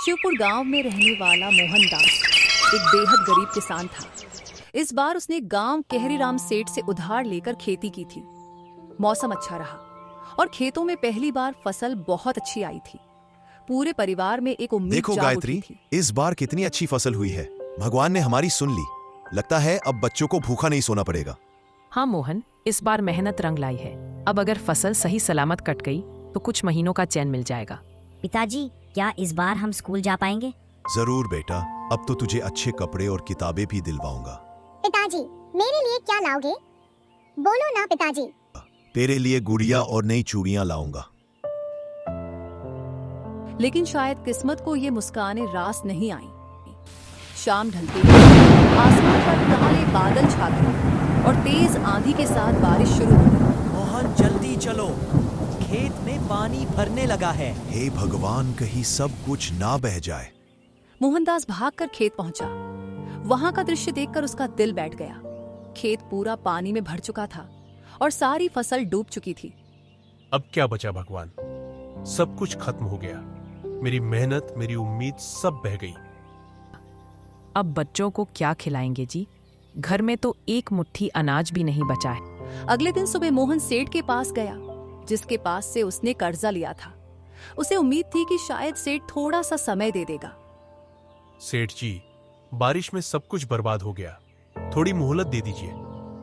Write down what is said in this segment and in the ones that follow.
शिवपुर गांव में रहने वाला मोहनदास एक बेहद गरीब किसान था। इस बार उसने गांव केहरीराम सेठ से उधार लेकर खेती की थी। मौसम अच्छा रहा और खेतों में पहली बार फसल बहुत अच्छी आई थी। पूरे परिवार में एक उम्मीद देखो जाग उठी गायत्री, थी। इस बार कितनी अच्छी फसल हुई है। भगवान ने हमारी सुन ली। लगता है अब बच्चों को भूखा नहीं सोना पड़ेगा। हाँ मोहन, इस बार मेहनत रंग लाई है। अब अगर फसल सही सलामत कट गई तो कुछ महीनों का चैन मिल जाएगा। पिताजी, क्या इस बार हम स्कूल जा पाएंगे? जरूर बेटा, अब तो तुझे अच्छे कपड़े और किताबें भी दिलवाऊंगा। पिताजी, मेरे लिए क्या लाओगे? बोलो ना पिताजी। तेरे लिए गुड़िया और नई चूड़ियां लाऊंगा। लेकिन शायद किस्मत को ये मुस्कानें रास नहीं आईं। शाम ढलते ही आसमान पर काले बादल छा गए और तेज आंधी के साथ बारिश शुरू हो गई। मोहन जल्दी चलो, खेत में पानी भरने लगा है। हे भगवान, कहीं सब कुछ ना बह जाए। मोहनदास भागकर खेत पहुंचा। वहां का दृश्य देखकर उसका दिल बैठ गया। खेत पूरा पानी में भर चुका था और सारी फसल डूब चुकी थी। अब क्या बचा भगवान? सब कुछ खत्म हो गया। मेरी मेहनत, मेरी उम्मीद सब बह गई। अब बच्चों को क्या खिलाएंगे जी? घर में तो एक मुट्ठी अनाज भी नहीं बचा है। अगले दिन सुबह मोहन सेठ के पास गया, जिसके पास से उसने कर्जा लिया था। उसे उम्मीद थी कि शायद सेठ थोड़ा सा समय दे देगा। सेठ जी, बारिश में सब कुछ बर्बाद हो गया। थोड़ी मोहलत दे दीजिए।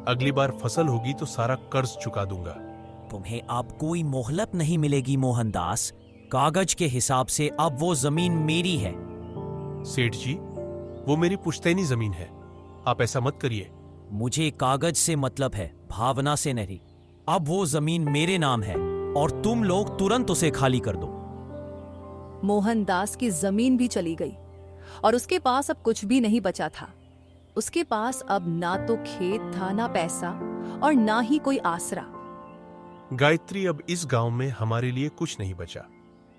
अगली बार फसल होगी तो सारा कर्ज चुका दूंगा। तुम्हें अब कोई मोहलत नहीं मिलेगी मोहनदास। कागज के हिसाब से अब वो जमीन मेरी है। सेठ जी, वो मेरी पुश्तैनी जमीन है। आप ऐसा मत करिए। मुझे कागज से मतलब है, भावना से नहीं। अब वो जमीन मेरे नाम है और तुम लोग तुरंत उसे खाली कर दो। मोहनदास की जमीन भी चली गई और उसके पास अब कुछ भी नहीं बचा था। उसके पास अब ना तो खेत था, ना पैसा और ना ही कोई आसरा। गायत्री, अब इस गांव में हमारे लिए कुछ नहीं बचा।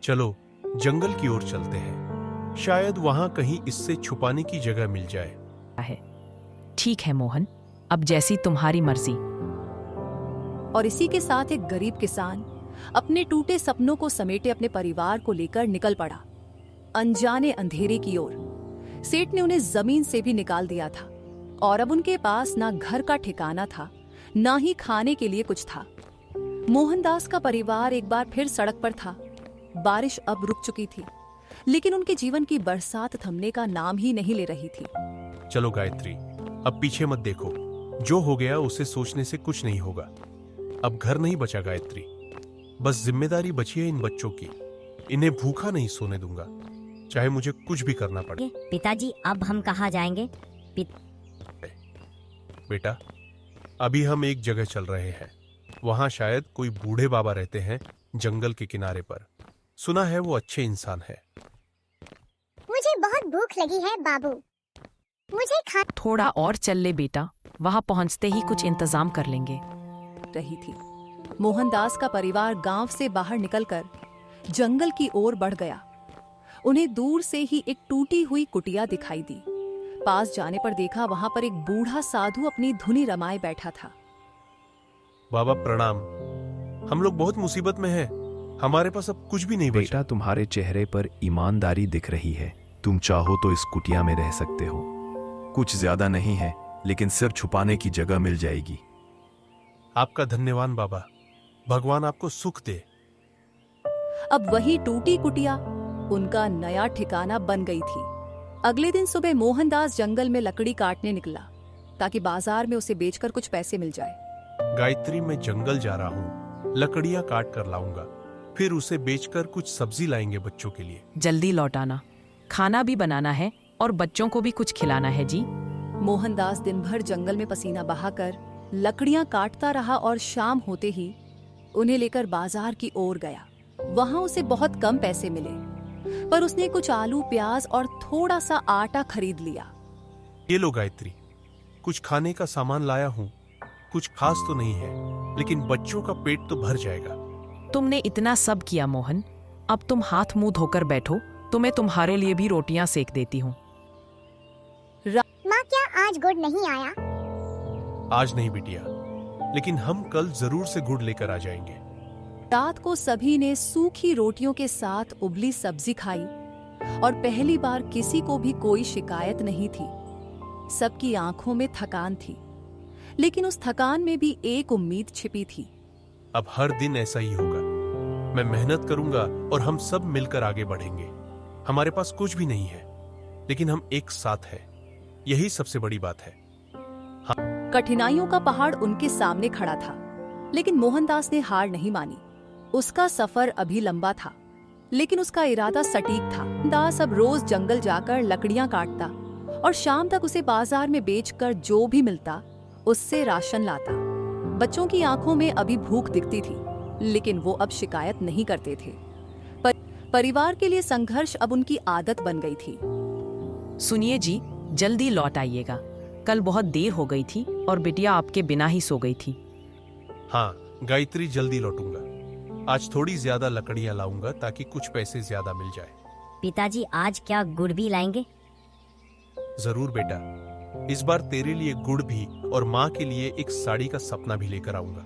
चलो जंगल की ओर चलते हैं। शायद वहां कहीं इससे छुपाने की जगह मिल जाए। ठीक है मोहन, अब जैसी तुम्हारी मर्जी। और इसी के साथ एक गरीब किसान अपने टूटे सपनों को समेटे अपने परिवार को लेकर निकल पड़ा, अनजाने अंधेरे की ओर। सेठ ने उन्हें जमीन से भी निकाल दिया था और अब उनके पास ना घर का ठिकाना था, ना ही खाने के लिए कुछ था। मोहनदास का परिवार एक बार फिर सड़क पर था। बारिश अब रुक चुकी थी, लेकिन उनके जीवन की बरसात थमने का नाम ही नहीं ले रही थी। चलो गायत्री, अब पीछे मत देखो। जो हो गया उसे सोचने से कुछ नहीं होगा। अब घर नहीं बचा गायत्री, बस जिम्मेदारी बची है इन बच्चों की। इन्हें भूखा नहीं सोने दूंगा, चाहे मुझे कुछ भी करना पड़े। पिताजी, अब हम कहाँ जाएंगे? बेटा, अभी हम एक जगह चल रहे हैं। वहां शायद कोई बूढ़े बाबा रहते हैं, जंगल के किनारे पर। सुना है वो अच्छे इंसान है। मुझे बहुत भूख लगी है बाबू, मुझे खा। थोड़ा और चल ले बेटा, वहां पहुंचते ही कुछ इंतजाम कर लेंगे। रही थी। मोहनदास का परिवार गांव से बाहर निकलकर जंगल की ओर बढ़ गया। उन्हें दूर से ही एक टूटी हुई कुटिया दिखाई दी। पास जाने पर देखा वहां पर एक बूढ़ा साधु अपनी धुनी रमाए बैठा था। बाबा प्रणाम। हम लोग बहुत मुसीबत में हैं। हमारे पास अब कुछ भी नहीं बचा। बेटा, तुम्हारे चेहरे पर ईमानदारी दिख रही है। तुम चाहो तो इस कुटिया में रह सकते हो। कुछ ज्यादा नहीं है, लेकिन सिर छुपाने की जगह मिल जाएगी। आपका धन्यवाद बाबा। भगवान आपको सुख दे। अब वही टूटी कुटिया उनका नया ठिकाना बन गई थी। अगले दिन सुबह मोहनदास जंगल में लकड़ी काटने निकला, ताकि बाजार में उसे बेचकर कुछ पैसे मिल जाए। गायत्री, मैं जंगल जा रहा हूँ। लकड़ियाँ काट कर लाऊंगा, फिर उसे बेचकर कुछ सब्जी लाएंगे बच्चों के लिए। जल्दी लौट आना। खाना भी बनाना है और बच्चों को भी कुछ खिलाना है जी। मोहनदास दिन भर जंगल में पसीना बहाकर लकड़ियां काटता रहा और शाम होते ही उन्हें लेकर बाजार की ओर गया। वहां उसे बहुत कम पैसे मिले, पर उसने कुछ आलू, प्याज और थोड़ा सा आटा खरीद लिया। ये लो गायत्री, कुछ खाने का सामान लाया हूँ। कुछ खास तो नहीं है, लेकिन बच्चों का पेट तो भर जाएगा। तुमने इतना सब किया मोहन, अब तुम हाथ मुंह धोकर बैठो तो मैं तुम्हारे लिए भी रोटियां सेक देती हूँ। माँ, क्या आज गुड़ नहीं आया? आज नहीं बिटिया, लेकिन हम कल जरूर से गुड़ लेकर आ जाएंगे। रात को सभी ने सूखी रोटियों के साथ उबली सब्जी खाई और पहली बार किसी को भी कोई शिकायत नहीं थी। सबकी आंखों में थकान थी, लेकिन उस थकान में भी एक उम्मीद छिपी थी। अब हर दिन ऐसा ही होगा। मैं मेहनत करूंगा और हम सब मिलकर आगे बढ़ेंगे। हमारे पास कुछ भी नहीं है, लेकिन हम एक साथ हैं। यही सबसे बड़ी बात है। कठिनाइयों का पहाड़ उनके सामने खड़ा था, लेकिन मोहनदास ने हार नहीं मानी। उसका सफर अभी लंबा था, लेकिन उसका इरादा सटीक था। दास अब रोज जंगल जाकर लकड़ियां काटता और शाम तक उसे बाजार में बेचकर जो भी मिलता उससे राशन लाता। बच्चों की आंखों में अभी भूख दिखती थी, लेकिन वो अब शिकायत नहीं करते थे। परिवार के लिए संघर्ष अब उनकी आदत बन गई थी। सुनिए जी, जल्दी लौट आइएगा। कल बहुत देर हो गई थी और बिटिया आपके बिना ही सो गई थी। हाँ गायत्री, जल्दी लौटूंगा। आज थोड़ी ज्यादा लकड़ियां लाऊंगा ताकि कुछ पैसे ज्यादा मिल जाए। पिताजी आज क्या गुड़ भी लाएंगे? जरूर बेटा, इस बार तेरे लिए गुड़ भी और माँ के लिए एक साड़ी का सपना भी लेकर आऊंगा।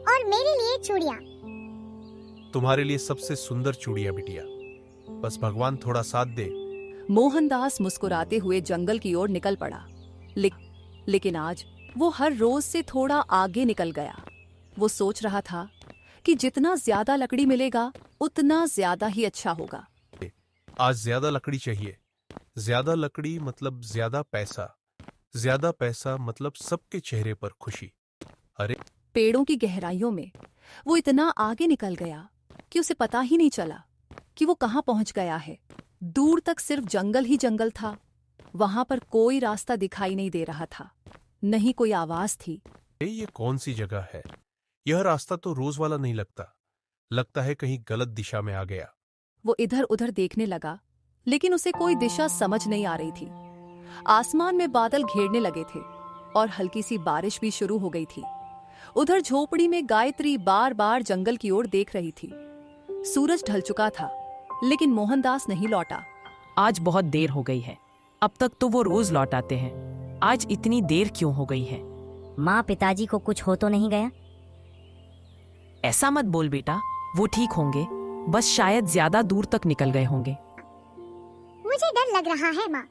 और मेरे लिए चूड़ियाँ। तुम्हारे लिए सबसे सुंदर चूड़ियां बिटिया। बस भगवान थोड़ा साथ दे। मोहनदास मुस्कुराते हुए जंगल की ओर निकल पड़ा। लेकिन आज वो हर रोज से थोड़ा आगे निकल गया। वो सोच रहा था कि जितना ज्यादा लकड़ी मिलेगा उतना ज्यादा ही अच्छा होगा। आज ज्यादा लकड़ी चाहिए। ज्यादा लकड़ी मतलब ज्यादा पैसा। ज्यादा पैसा मतलब सबके चेहरे पर खुशी। अरे पेड़ों की गहराइयों में वो इतना आगे निकल गया कि उसे पता ही नहीं चला कि वो कहाँ पहुंच गया है। दूर तक सिर्फ जंगल ही जंगल था। वहां पर कोई रास्ता दिखाई नहीं दे रहा था, नहीं कोई आवाज थी। ये कौन सी जगह है? यह रास्ता तो रोज वाला नहीं लगता। लगता है कहीं गलत दिशा में आ गया। वो इधर उधर देखने लगा, लेकिन उसे कोई दिशा समझ नहीं आ रही थी। आसमान में बादल घेरने लगे थे और हल्की सी बारिश भी शुरू हो गई थी। उधर झोपड़ी में गायत्री बार बार जंगल की ओर देख रही थी। सूरज ढल चुका था, लेकिन मोहनदास नहीं लौटा। आज बहुत देर हो गई है। अब तक तो वो रोज लौट आते हैं। आज इतनी देर क्यों हो गई है? माँ, पिताजी को कुछ हो तो नहीं गया? ऐसा मत बोल बेटा, वो ठीक होंगे। बस शायद ज्यादा दूर तक निकल गए होंगे। मुझे डर लग रहा है माँ।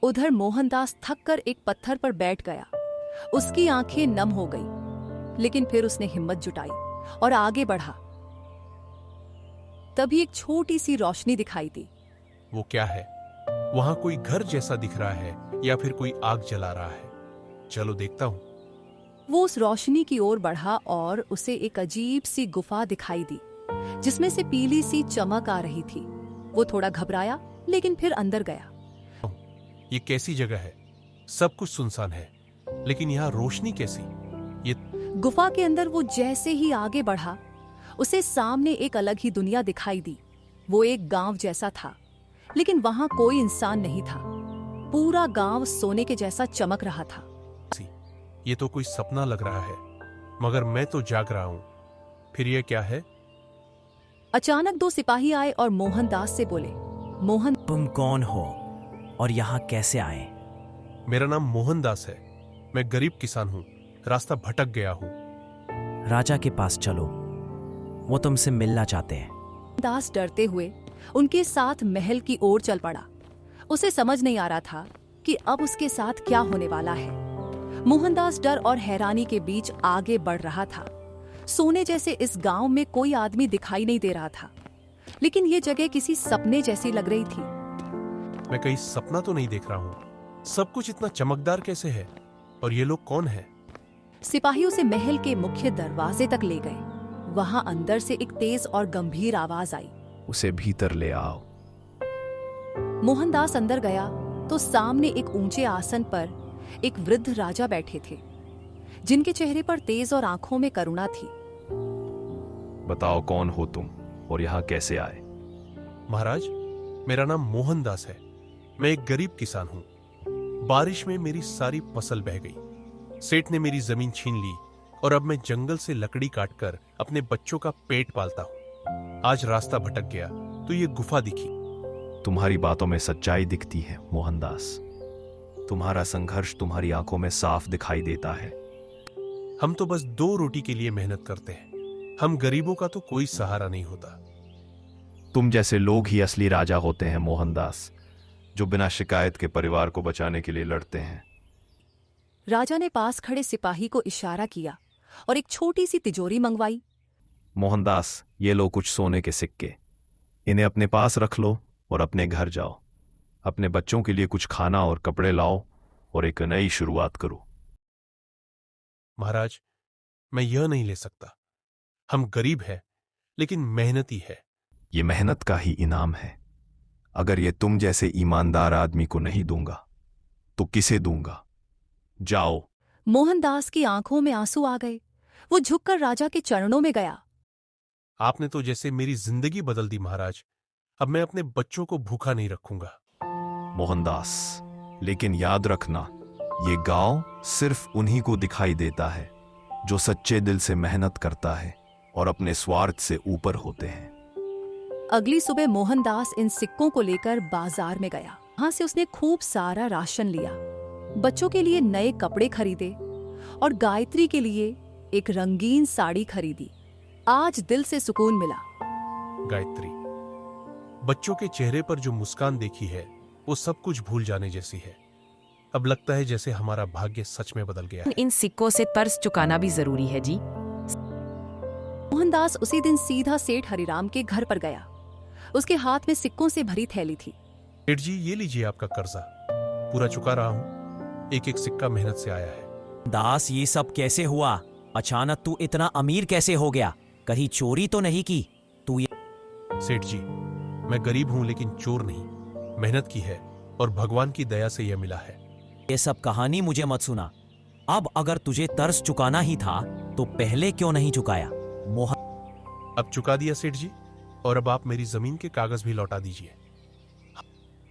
उधर मोहनदास थककर एक पत्थर पर बैठ गया। उसकी आंखें नम हो गई, लेकिन फिर उसने हिम्मत जुटाई और आगे बढ़ा। तभी एक छोटी सी रोशनी दिखाई दी। वो क्या है? वहां कोई घर जैसा दिख रहा है या फिर कोई आग जला रहा है? चलो देखता हूं। वो उस रोशनी की ओर बढ़ा और उसे एक अजीब सी गुफा दिखाई दी, जिसमें से पीली सी चमक आ रही थी। वो थोड़ा घबराया, लेकिन फिर अंदर गया। ये कैसी जगह है? सब कुछ सुनसान है, लेकिन यहाँ रोशनी कैसी? ये गुफा के अंदर वो जैसे ही आगे बढ़ा, उसे सामने एक अलग ही दुनिया दिखाई दी। वो एक गांव जैसा था, लेकिन वहां कोई इंसान नहीं था। पूरा गांव सोने के जैसा चमक रहा था। ये तो कोई सपना लग रहा है, मगर मैं तो जाग रहा हूँ। फिर ये क्या है? अचानक दो सिपाही आए और मोहनदास से बोले, मोहन, तुम कौन हो और यहाँ कैसे आए? मेरा नाम मोहनदास है। मैं गरीब किसान हूँ, रास्ता भटक गया हूँ। राजा के पास चलो, वो तुमसे मिलना चाहते हैं। दास डरते हुए उनके साथ महल की ओर चल पड़ा। उसे समझ नहीं आ रहा था कि अब उसके साथ क्या होने वाला है। मोहनदास डर और हैरानी के बीच आगे बढ़ रहा था। सोने जैसे इस गांव में कोई आदमी दिखाई नहीं दे रहा था, लेकिन ये जगह किसी सपने जैसी लग रही थी। मैं कहीं सपना तो नहीं देख रहा हूँ। सब कुछ इतना चमकदार कैसे है? और ये लोग कौन हैं? सिपाही उसे महल के मुख्य दरवाजे तक ले गए। वहां अंदर से एक तेज और गंभीर आवाज आई, उसे भीतर ले आओ। मोहनदास अंदर गया तो सामने एक ऊंचे आसन पर एक वृद्ध राजा बैठे थे, जिनके चेहरे पर तेज और आंखों में करुणा थी। बताओ कौन हो तुम और यहाँ कैसे आए? महाराज, मेरा नाम मोहनदास है। मैं एक गरीब किसान हूँ। बारिश में मेरी सारी फसल बह गई। सेठ ने मेरी जमीन छीन ली और अब मैं जंगल से लकड़ी काटकर अपने बच्चों का पेट पालता हूँ। आज रास्ता भटक गया तो ये गुफा दिखी। तुम्हारी बातों में सच्चाई दिखती है मोहनदास। तुम्हारा संघर्ष तुम्हारी आंखों में साफ दिखाई देता है। हम तो बस 2 रोटी के लिए मेहनत करते हैं। हम गरीबों का तो कोई सहारा नहीं होता। तुम जैसे लोग ही असली राजा होते हैं मोहनदास, जो बिना शिकायत के परिवार को बचाने के लिए लड़ते हैं। राजा ने पास खड़े सिपाही को इशारा किया और एक छोटी सी तिजोरी मंगवाई। मोहनदास, ये लो कुछ सोने के सिक्के, इन्हें अपने पास रख लो और अपने घर जाओ। अपने बच्चों के लिए कुछ खाना और कपड़े लाओ और एक नई शुरुआत करो। महाराज, मैं यह नहीं ले सकता। हम गरीब हैं, लेकिन मेहनती है। ये मेहनत का ही इनाम है। अगर ये तुम जैसे ईमानदार आदमी को नहीं दूंगा तो किसे दूंगा? जाओ। मोहनदास की आंखों में आंसू आ गए। वो झुककर राजा के चरणों में गया। आपने तो जैसे मेरी जिंदगी बदल दी महाराज। अब मैं अपने बच्चों को भूखा नहीं रखूंगा। मोहनदास, लेकिन याद रखना, ये गांव सिर्फ उन्हीं को दिखाई देता है जो सच्चे दिल से मेहनत करता है और अपने स्वार्थ से ऊपर होते हैं। अगली सुबह मोहनदास इन सिक्कों को लेकर बाजार में गया। वहां से उसने खूब सारा राशन लिया, बच्चों के लिए नए कपड़े खरीदे और गायत्री के लिए एक रंगीन साड़ी खरीदी। आज दिल से सुकून मिला। गायत्री, बच्चों के चेहरे पर जो मुस्कान देखी है वो सब कुछ भूल जाने जैसी है। अब लगता है जैसे हमारा भाग्य सच में बदल गया है। इन सिक्कों से कर्ज चुकाना भी जरूरी है जी। मोहनदास उसी दिन सीधा सेठ हरिराम के घर पर गया। उसके हाथ में सिक्कों से भरी थैली थी। सेठ जी, ये लीजिए आपका कर्जा, पूरा चुका रहा हूं। एक एक सिक्का मेहनत से आया है। दास, ये सब कैसे हुआ? अचानक तू इतना अमीर कैसे हो गया? कहीं चोरी तो नहीं की तू? सेठ जी, मैं गरीब हूं लेकिन चोर नहीं। मेहनत की है और भगवान की दया से यह मिला है। ये सब कहानी मुझे मत सुना। अब अगर तुझे कर्ज चुकाना ही था तो पहले क्यों नहीं चुकाया? मोहन, अब चुका दिया सेठ जी, और अब आप मेरी जमीन के कागज भी लौटा दीजिए।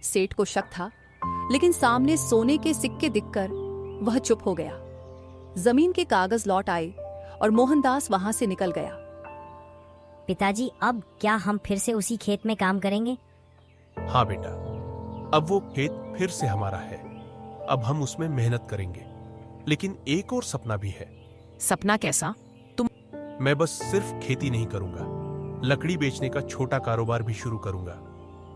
सेठ को शक था, लेकिन सामने सोने के सिक्के दिखकर वह चुप हो गया। जमीन के कागज लौट आए और मोहनदास वहां से निकल गया। पिताजी, अब क्या हम फिर से उसी खेत में काम करेंगे? हाँ बेटा, अब वो खेत फिर से हमारा है। अब हम उसमें मेहनत करेंगे, लेकिन एक और सपना भी है। सपना कैसा? मैं बस सिर्फ खेती नहीं करूंगा, लकड़ी बेचने का छोटा कारोबार भी शुरू करूंगा।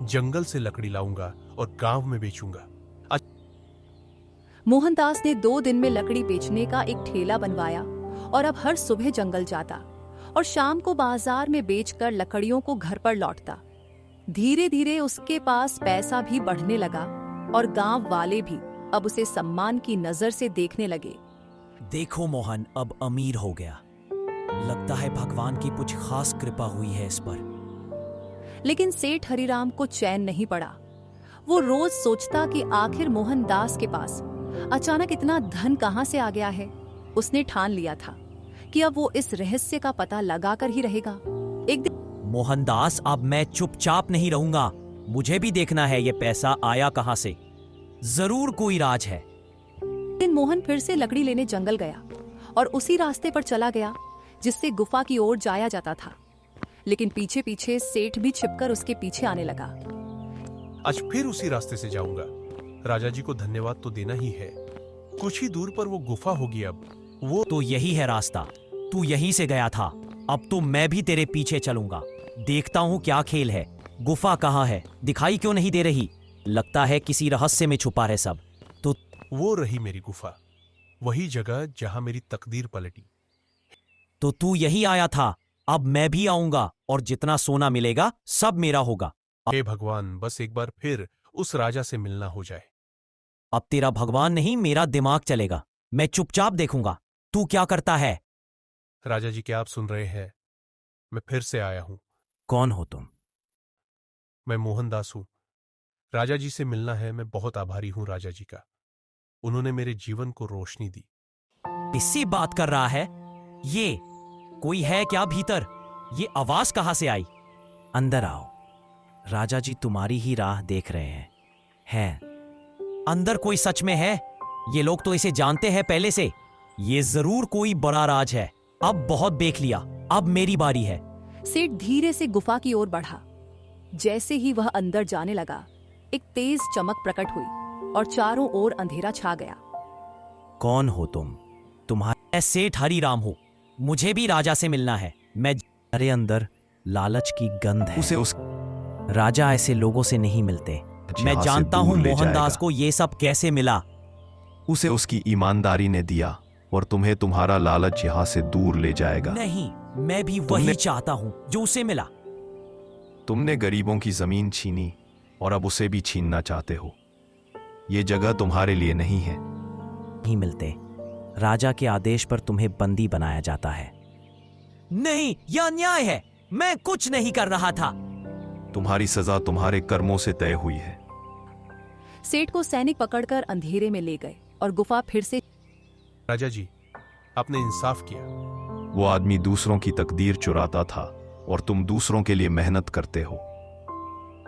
जंगल से लकड़ी लाऊंगा और गांव में बेचूंगा। मोहनदास ने 2 दिन में लकड़ी बेचने का एक ठेला बनवाया और अब हर सुबह जंगल जाता और शाम को बाजार में बेचकर लकड़ियों को घर पर लौटता। धीरे धीरे उसके पास पैसा भी बढ़ने लगा और गांव वाले भी अब उसे सम्मान की नजर से देखने लगे। देखो मोहन अब अमीर हो गया। लगता है भगवान की कुछ खास कृपा हुई है इस पर। लेकिन सेठ हरिराम को चैन नहीं पड़ा। वो रोज सोचता कि आखिर मोहनदास के पास अचानक इतना धन कहां से आ गया है। उसने ठान लिया था कि अब वो इस रहस्य का पता लगाकर ही रहेगा। एक दिन मोहनदास, अब मैं चुपचाप नहीं रहूंगा। मुझे भी देखना है ये पैसा आया कहां से। जरूर कोई राज है। मोहन फिर से लकड़ी लेने जंगल गया और उसी रास्ते पर चला गया जिससे गुफा की ओर जाया जाता था। लेकिन पीछे पीछे सेठ भी छिपकर उसके पीछे आने लगा। आज फिर उसी रास्ते से जाऊंगा। राजा जी को धन्यवाद तो देना ही है। कुछ ही दूर पर वो गुफा होगी। अब वो तो यही है रास्ता। तू यहीं से गया था। अब तो मैं भी तेरे पीछे चलूंगा। देखता हूँ क्या खेल है। गुफा कहाँ है? दिखाई क्यों नहीं दे रही? लगता है किसी रहस्य में छुपा है सब। तो वो रही मेरी गुफा, वही जगह जहां मेरी तकदीर पलटी। तो तू यही आया था। अब मैं भी आऊंगा और जितना सोना मिलेगा सब मेरा होगा। हे भगवान, बस एक बार फिर उस राजा से मिलना हो जाए। अब तेरा भगवान नहीं, मेरा दिमाग चलेगा। मैं चुपचाप देखूंगा तू क्या करता है। राजा जी, क्या आप सुन रहे हैं? मैं फिर से आया हूं। कौन हो तुम? मैं मोहनदास हूं। राजा जी से मिलना है। मैं बहुत आभारी हूं राजा जी का। उन्होंने मेरे जीवन को रोशनी दी। इससे बात कर रहा है? ये कोई है क्या भीतर? ये आवाज कहां से आई? अंदर आओ। राजा जी तुम्हारी ही राह देख रहे हैं। अंदर कोई सच में है? ये लोग तो इसे जानते हैं पहले से। ये जरूर कोई बड़ा राज है। अब बहुत देख लिया, अब मेरी बारी है। सेठ धीरे से गुफा की ओर बढ़ा। जैसे ही वह अंदर जाने लगा, एक तेज चमक प्रकट हुई और चारों ओर अंधेरा छा गया। कौन हो तुम? तुम्हारा सेठ हरिराम हो। मुझे भी राजा से मिलना है। मैं अरे अंदर लालच की गंध है। उसे राजा ऐसे लोगों से नहीं मिलते। मैं यहाँ से जानता हूं दूर ले मोहनदास जाएगा। को ये सब कैसे मिला। उसे उसकी ईमानदारी ने दिया और तुम्हें तुम्हारा लालच यहाँ से दूर ले जाएगा। नहीं, मैं भी वही तुमने- चाहता हूं जो उसे मिला। तुमने गरीबों की जमीन छीनी और अब उसे भी छीनना चाहते हो। ये जगह तुम्हारे लिए नहीं है। नहीं मिलते। राजा के आदेश पर तुम्हें बंदी बनाया जाता है। नहीं, यह अन्याय है। मैं कुछ नहीं कर रहा था। तुम्हारी सजा तुम्हारे कर्मों से तय हुई है। सेठ को सैनिक पकड़कर अंधेरे में ले गए और गुफा फिर से। राजा जी, आपने इंसाफ किया। वो आदमी दूसरों की तकदीर चुराता था और तुम दूसरों के लिए मेहनत करते हो।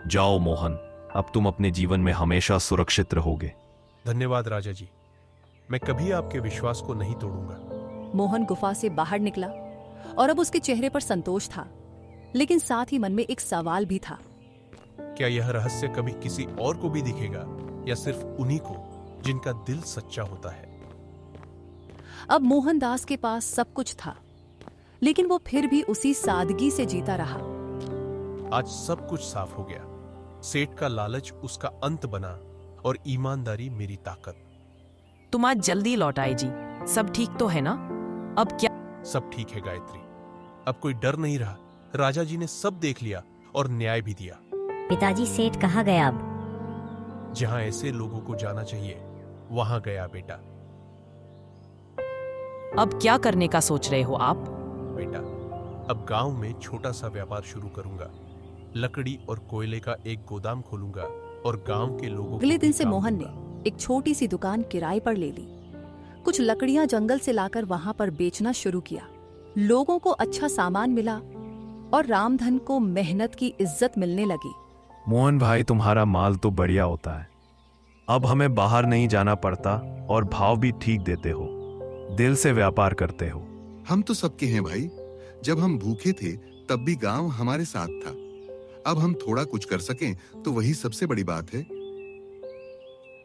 जाओ मोहन, अब तुम अपने जीवन में हमेशा सुरक्षित रहोगे। धन्यवाद राजा जी, मैं कभी आपके विश्वास को नहीं तोड़ूंगा। मोहन गुफा से बाहर निकला और अब उसके चेहरे पर संतोष था, लेकिन साथ ही मन में एक सवाल भी था। क्या यह रहस्य कभी किसी और को भी दिखेगा या सिर्फ उन्हीं को जिनका दिल सच्चा होता है? अब मोहनदास के पास सब कुछ था, लेकिन वो फिर भी उसी सादगी से जीता रहा। आज सब कुछ साफ हो गया। सेठ का लालच उसका अंत बना और ईमानदारी मेरी ताकत। तुम आज जल्दी लौट आए जी। सब ठीक तो है ना? अब क्या? सब ठीक है गायत्री, अब कोई डर नहीं रहा। राजा जी ने सब देख लिया और न्याय भी दिया। पिताजी, सेठ कहाँ गया अब? जहां ऐसे लोगों को जाना चाहिए वहां गया बेटा। अब क्या करने का सोच रहे हो आप? बेटा, अब गांव में छोटा सा व्यापार शुरू करूंगा। लकड़ी और कोयले का एक गोदाम खोलूंगा और गांव के लोगों को अगले दिन भी से काम मोहन दूंगा। ने एक छोटी सी दुकान किराए पर ले ली। कुछ लकड़ियां जंगल से लाकर वहां पर बेचना शुरू किया। लोगों को अच्छा सामान मिला और रामधन को मेहनत की इज्जत मिलने लगी। मोहन भाई, तुम्हारा माल तो बढ़िया होता है। अब हमें बाहर नहीं जाना पड़ता और भाव भी ठीक देते हो। दिल से व्यापार करते हो। हम तो सबके हैं भाई। जब हम भूखे थे तब भी गांव हमारे साथ था। अब हम थोड़ा कुछ कर सकें तो वही सबसे बड़ी बात है।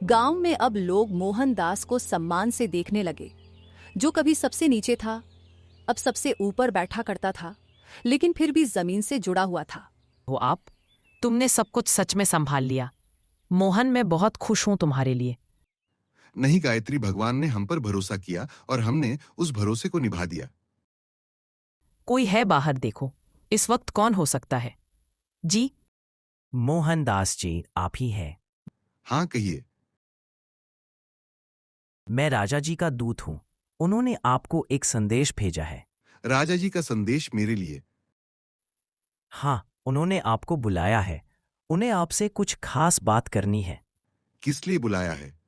गांव में अब लोग मोहनदास को सम्मान से देखने लगे। जो कभी सबसे नीचे था, अब सबसे ऊपर बैठा करता था, लेकिन फिर भी जमीन से जुड़ा हुआ था। हो आप? तुमने सब कुछ सच में संभाल लिया। मोहन, मैं बहुत खुश हूं तुम्हारे लिए। नहीं गायत्री, भगवान ने हम पर भरोसा किया और हमने उस भरोसे को निभा दिया। कोई है बाहर, देखो। इस वक्त कौन हो सकता है? जी? मोहनदास जी, आप ही हैं। हाँ, कहिए। मैं राजा जी का दूत हूं। उन्होंने आपको एक संदेश भेजा है। राजा जी का संदेश मेरे लिए? हाँ, उन्होंने आपको बुलाया है। उन्हें आपसे कुछ खास बात करनी है। किस लिए बुलाया है?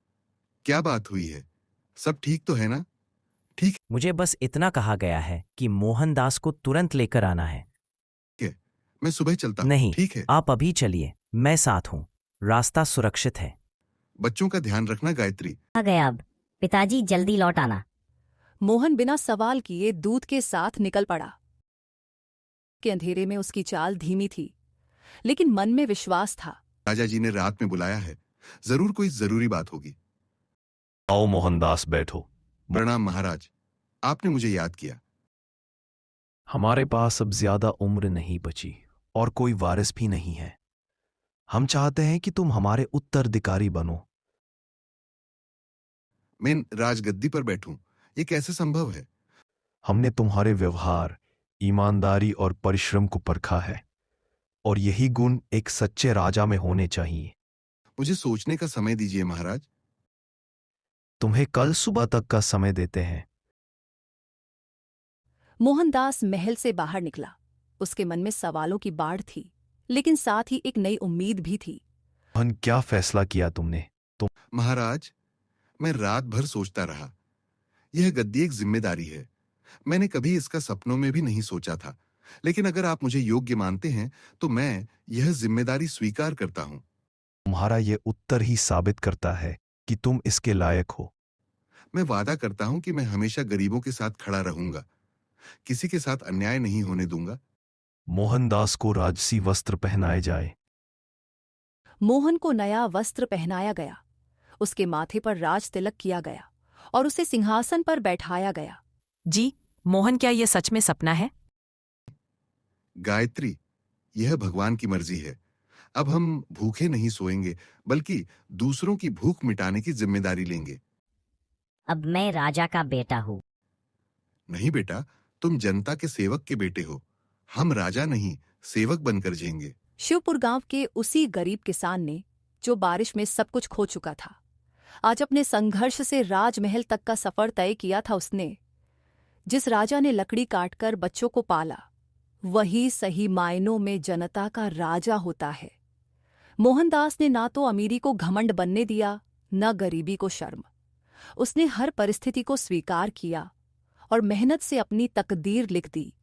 क्या बात हुई है? सब ठीक तो है ना? ठीक मुझे बस इतना कहा गया है कि मोहनदास को तुरंत लेकर आना है। है, मैं सुबह चलता हूँ। नहीं, ठीक है। आप अभी चलिए, मैं साथ हूं। रास्ता सुरक्षित है। बच्चों का ध्यान रखना गायत्री। कहाँ गया अब? पिताजी, जल्दी लौट आना। मोहन बिना सवाल किए दूत के साथ निकल पड़ा। के अंधेरे में उसकी चाल धीमी थी, लेकिन मन में विश्वास था। राजा जी ने रात में बुलाया है, जरूर कोई जरूरी बात होगी। आओ मोहनदास, बैठो। प्रणाम महाराज, आपने मुझे याद किया। हमारे पास अब ज्यादा उम्र नहीं बची और कोई वारिस भी नहीं है। हम चाहते हैं कि तुम हमारे उत्तराधिकारी बनो। मैं राजगद्दी पर बैठूं, ये कैसे संभव है? हमने तुम्हारे व्यवहार, ईमानदारी और परिश्रम को परखा है और यही गुण एक सच्चे राजा में होने चाहिए। मुझे सोचने का समय दीजिए महाराज। तुम्हें कल सुबह तक का समय देते हैं। मोहनदास महल से बाहर निकला। उसके मन में सवालों की बाढ़ थी, लेकिन साथ ही एक नई उम्मीद भी थी। मोहन, क्या फैसला किया तुमने? महाराज, मैं रात भर सोचता रहा। यह गद्दी एक जिम्मेदारी है। मैंने कभी इसका सपनों में भी नहीं सोचा था, लेकिन अगर आप मुझे योग्य मानते हैं तो मैं यह जिम्मेदारी स्वीकार करता हूं। तुम्हारा यह उत्तर ही साबित करता है कि तुम इसके लायक हो। मैं वादा करता हूं कि मैं हमेशा गरीबों के साथ खड़ा रहूंगा, किसी के साथ अन्याय नहीं होने दूंगा। मोहनदास को राजसी वस्त्र पहनाए जाए। मोहन को नया वस्त्र पहनाया गया। उसके माथे पर राज तिलक किया गया और उसे सिंहासन पर बैठाया गया। जी, मोहन, क्या यह सच में सपना है? गायत्री, यह भगवान की मर्जी है। अब हम भूखे नहीं सोएंगे, बल्कि दूसरों की भूख मिटाने की जिम्मेदारी लेंगे। अब मैं राजा का बेटा हूँ। नहीं बेटा, तुम जनता के सेवक के बेटे हो। हम राजा नहीं, सेवक बनकर जिएंगे। शिवपुर गांव के उसी गरीब किसान ने, जो बारिश में सब कुछ खो चुका था, आज अपने संघर्ष से राजमहल तक का सफर तय किया था। उसने, जिस राजा ने लकड़ी काटकर बच्चों को पाला, वही सही मायनों में जनता का राजा होता है। मोहनदास ने ना तो अमीरी को घमंड बनने दिया, न गरीबी को शर्म। उसने हर परिस्थिति को स्वीकार किया और मेहनत से अपनी तकदीर लिख दी।